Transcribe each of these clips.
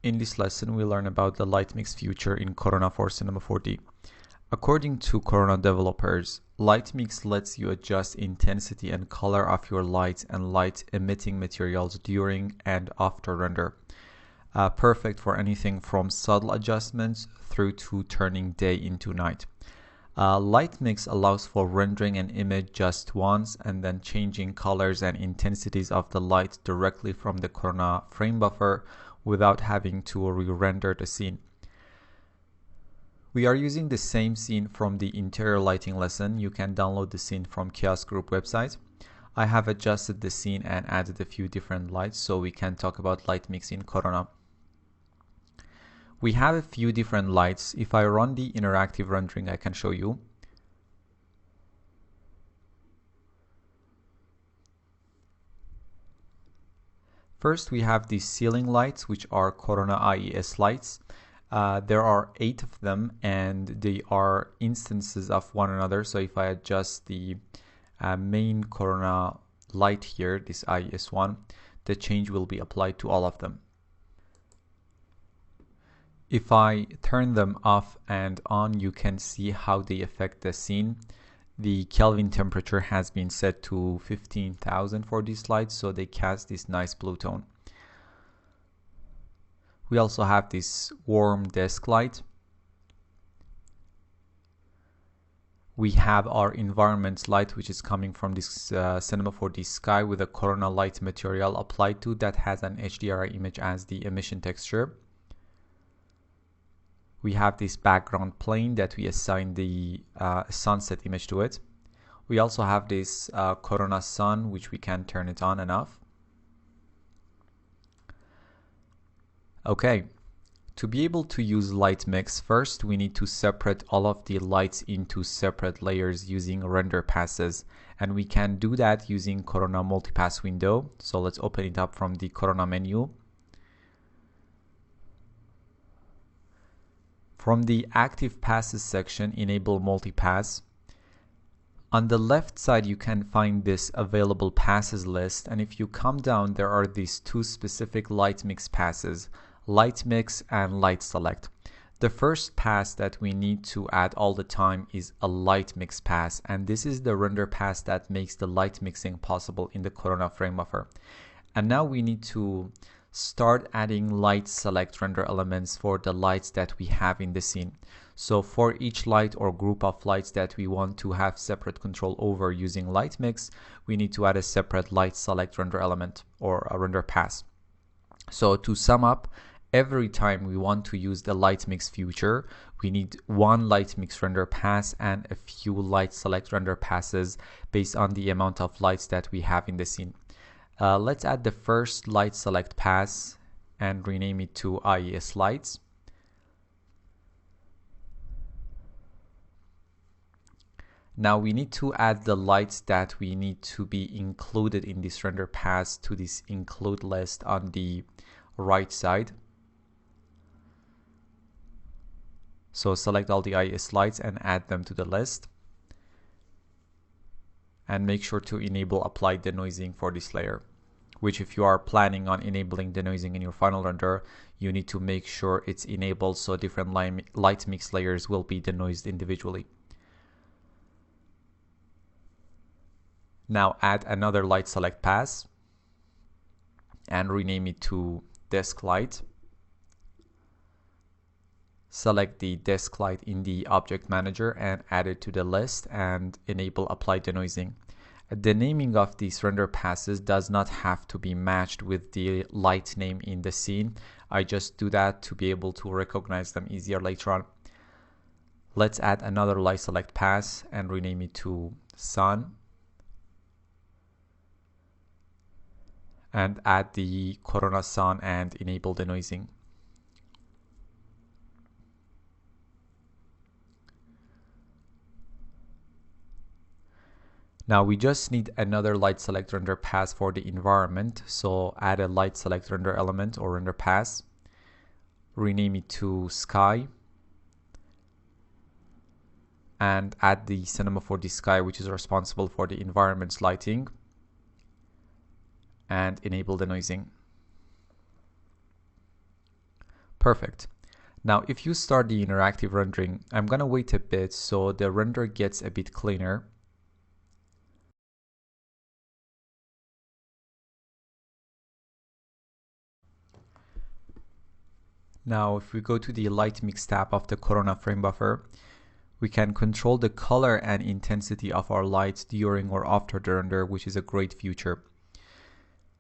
In this lesson, we learn about the LightMix feature in Corona for Cinema 4D. According to Corona developers, LightMix lets you adjust intensity and color of your lights and light emitting materials during and after render. Perfect for anything from subtle adjustments through to turning day into night. LightMix allows for rendering an image just once and then changing colors and intensities of the light directly from the Corona frame buffer without having to re-render the scene. We are using the same scene from the interior lighting lesson. You can download the scene from Kiosk Group website. I have adjusted the scene and added a few different lights so we can talk about LightMix in Corona. We have a few different lights. If I run the interactive rendering, I can show you. First, we have the ceiling lights, which are Corona IES lights. There are 8 of them, and they are instances of one another. So if I adjust the main Corona light here, this IES one, the change will be applied to all of them. If I turn them off and on, you can see how they affect the scene. The Kelvin temperature has been set to 15,000 for these lights, so they cast this nice blue tone. We also have this warm desk light. We have our environment light, which is coming from this Cinema 4D sky with a Corona light material applied to that has an HDRI image as the emission texture. We have this background plane that we assign the sunset image to it. We also have this Corona sun, which we can turn it on and off. Okay, to be able to use LightMix, first we need to separate all of the lights into separate layers using render passes, and we can do that using Corona multipass window. So let's open it up from the Corona menu. From the active passes section, enable multipass. On the left side, you can find this available passes list, and if you come down, there are these two specific LightMix passes, LightMix and Light Select. The first pass that we need to add all the time is a LightMix pass, and this is the render pass that makes the light mixing possible in the Corona frame buffer. And now we need to start adding light select render elements for the lights that we have in the scene. So for each light or group of lights that we want to have separate control over using LightMix, we need to add a separate light select render element or a render pass. So to sum up, every time we want to use the LightMix feature, we need one LightMix render pass and a few light select render passes based on the amount of lights that we have in the scene. Let's add the first light select pass and rename it to IES lights. Now we need to add the lights that we need to be included in this render pass to this include list on the right side. So select all the IES lights and add them to the list. And make sure to enable apply denoising for this layer, which if you are planning on enabling denoising in your final render, you need to make sure it's enabled so different light mix layers will be denoised individually. Now add another light select pass and rename it to desk light. Select the desk light in the object manager and add it to the list and enable apply denoising. The naming of these render passes does not have to be matched with the light name in the scene. I just do that to be able to recognize them easier later on. Let's add another light select pass and rename it to sun. And add the Corona sun and enable denoising. Now we just need another light select render pass for the environment. So add a light select render element or render pass. Rename it to sky. And add the Cinema 4D sky, which is responsible for the environment's lighting. And enable denoising. Perfect. Now, if you start the interactive rendering, I'm going to wait a bit so the render gets a bit cleaner. Now, if we go to the LightMix tab of the Corona frame buffer, we can control the color and intensity of our lights during or after the render, which is a great feature.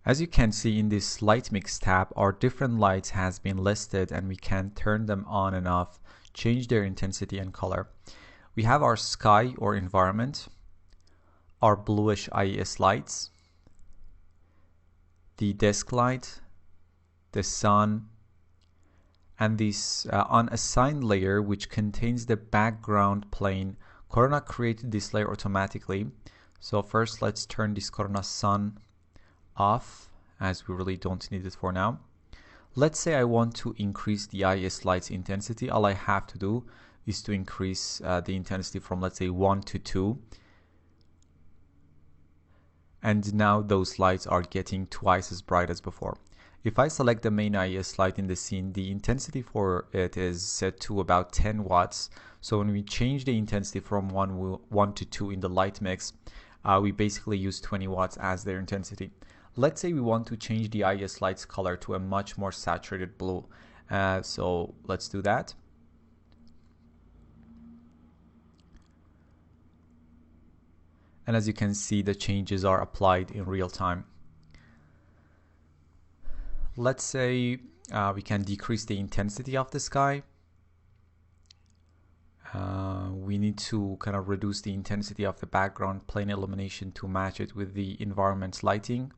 As you can see in this LightMix tab, our different lights has been listed and we can turn them on and off, change their intensity and color. We have our sky or environment, our bluish IES lights, the desk light, the sun, and this unassigned layer which contains the background plane. Corona created this layer automatically. So first let's turn this Corona sun off, as we really don't need it for now. Let's say I want to increase the IES lights intensity. All I have to do is to increase the intensity from, let's say, 1 to 2. And now those lights are getting twice as bright as before. If I select the main IES light in the scene, the intensity for it is set to about 10 watts. So when we change the intensity from 1 to 2 in the light mix, we basically use 20 watts as their intensity. Let's say we want to change the IES light's color to a much more saturated blue. So let's do that. And as you can see, the changes are applied in real time. Let's say we can decrease the intensity of the sky. We need to kind of reduce the intensity of the background plane illumination to match it with the environment's lighting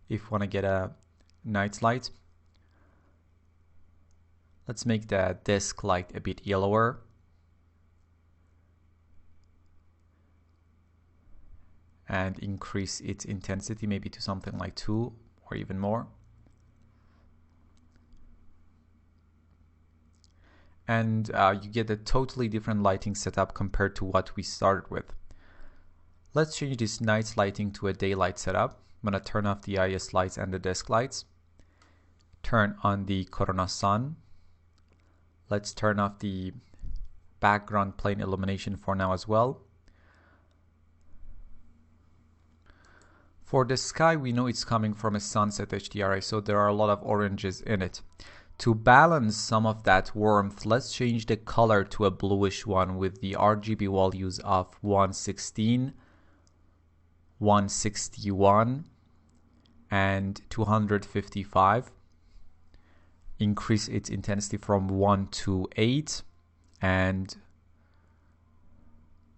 if we want to get a night light. Let's make the desk light a bit yellower. And increase its intensity maybe to something like 2 or even more. And you get a totally different lighting setup compared to what we started with. Let's change this night lighting to a daylight setup. I'm going to turn off the IES lights and the desk lights. Turn on the Corona sun. Let's turn off the background plane illumination for now as well. For the sky, we know it's coming from a sunset HDRI, so there are a lot of oranges in it. To balance some of that warmth, let's change the color to a bluish one with the RGB values of 116, 161, and 255. Increase its intensity from 1 to 8, and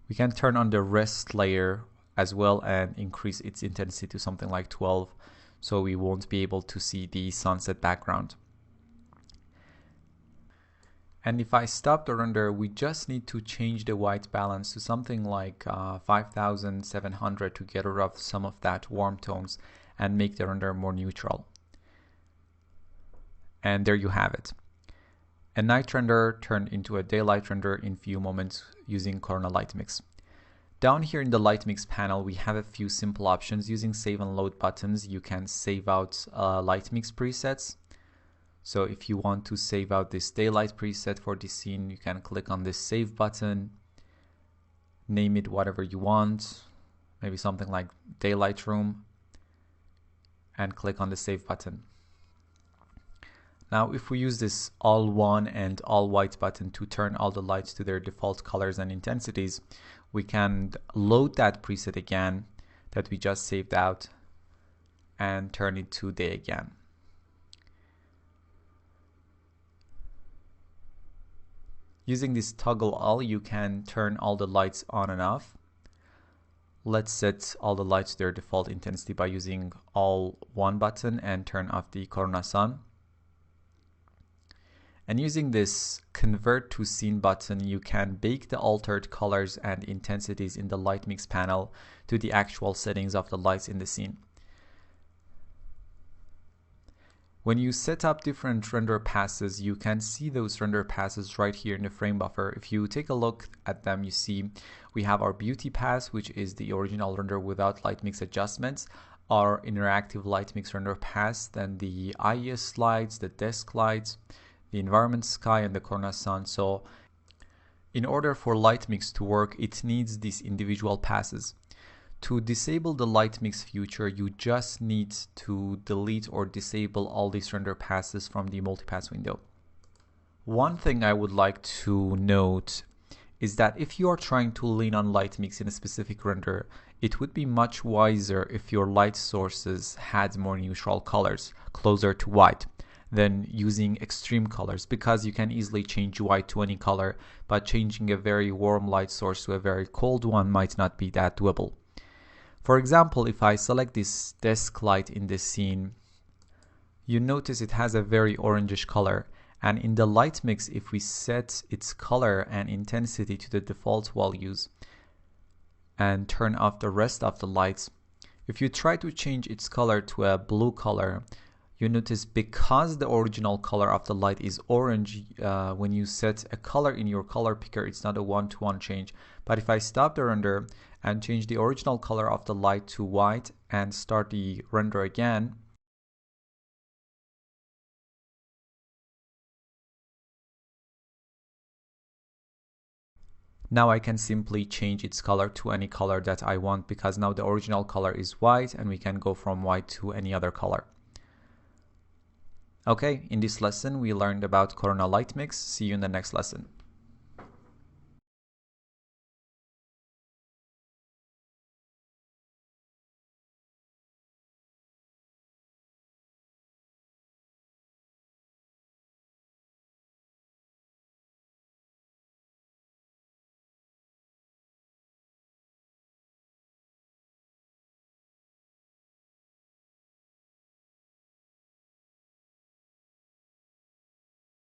we can turn on the rest layer as well and increase its intensity to something like 12, so we won't be able to see the sunset background. And if I stop the render, we just need to change the white balance to something like 5700 to get rid of some of that warm tones and make the render more neutral. And there you have it. A night render turned into a daylight render in few moments using Corona LightMix. Down here in the LightMix panel, we have a few simple options. Using save and load buttons, you can save out LightMix presets. So if you want to save out this daylight preset for this scene, you can click on this save button, name it whatever you want, maybe something like daylight room, and click on the save button. Now if we use this all one and all white button to turn all the lights to their default colors and intensities, we can load that preset again that we just saved out and turn it to day again. Using this toggle all, you can turn all the lights on and off. Let's set all the lights to their default intensity by using all one button and turn off the Corona sun. And using this convert to scene button, you can bake the altered colors and intensities in the LightMix panel to the actual settings of the lights in the scene. When you set up different render passes, you can see those render passes right here in the frame buffer. If you take a look at them, you see we have our beauty pass, which is the original render without LightMix adjustments, our interactive LightMix render pass, then the IES lights, the desk lights, the environment sky, and the corona sun. So in order for LightMix to work, it needs these individual passes. To disable the LightMix feature, you just need to delete or disable all these render passes from the multipass window. One thing I would like to note is that if you are trying to lean on LightMix in a specific render, it would be much wiser if your light sources had more neutral colors, closer to white, than using extreme colors, because you can easily change white to any color, but changing a very warm light source to a very cold one might not be that doable. For example, if I select this desk light in this scene, you notice it has a very orangish color. And in the LightMix, if we set its color and intensity to the default values and turn off the rest of the lights, if you try to change its color to a blue color, you notice because the original color of the light is orange, when you set a color in your color picker, it's not a one-to-one change. But if I stop the render and change the original color of the light to white and start the render again, now I can simply change its color to any color that I want, because now the original color is white and we can go from white to any other color. Okay, in this lesson we learned about Corona LightMix. See you in the next lesson.